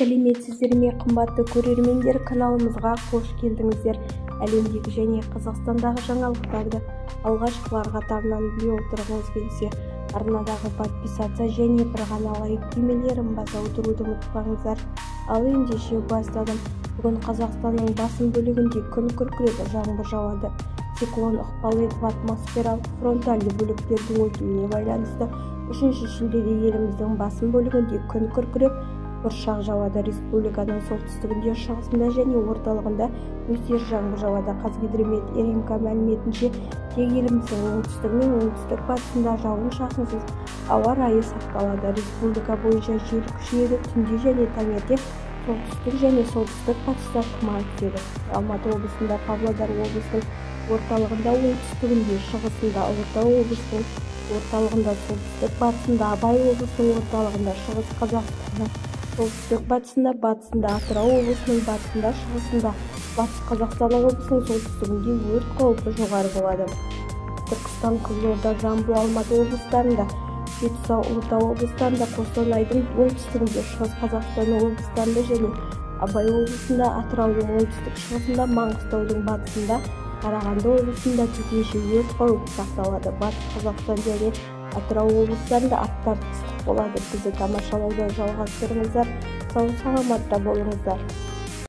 сәлеметсіздер ме, қымбатты көрермендер, каналымызға қош келдіңіздер. Әлемдегі және Қазақстандағы жаңалықтарды алғашқылар қатарынан біле отырғыңыз келсе, арнадағы подписаться және бір ғана лайк түймелерін баса отыруды ұмытпаңыздар. Ал ендеше бастадым. Бүгін Қазақстанның басым бөлігінде күн күркіреп жаңбыр жауады. Циклон ықпал етіп атмосфералық фронтальды бөліктердің өтуіне байланысты 3 шілдеде еліміздің басым бөлігінде күн күркіреп бұршақ жауады. Республиканың солтүстігінде, шығысында және орталығында нөсер жаңбыр жауады. Қазгидромет РМК мәліметінше, тек еліміздің оңтүстігі мен оңтүстік батысында жауын-шашынсыз ауа райы сақталады. Республика бойынша жел күшейеді. Түнде және таңертең солтүстік және солтүстік батыста тұман түседі. Алматы облысында, Павлодар облысының орталығында, оңтүстігінде, шығысында, Ұлытау облысының орталығында, солтүстік батысында, Абай облысының орталығында, шығыс Қазақстанның солтүстік батысында, Атырау облысының батысында, шығысында, батыс Қазақстан облысының солтүстігінде өрт қаупі жоғары болады. Түркістан, Қызылорда, Жамбыл, Алматы облыстарында, Жетісу, Ұлытау облыстарында, Қостанайдың оңтүстігінде, шығыс Қазақстан облыстарында және Абай облысында, Атыраудың оңтүстік шығысында, Маңғыстаудың батысында, Қарағанды облысында төтенше өрт қаупі сақталады. Батыс Қазақстан және Атырау облыстарында аптап ыстық болады. Бізді тамашалауды жалғастырыңыздар. Сау саламатта болыңыздар.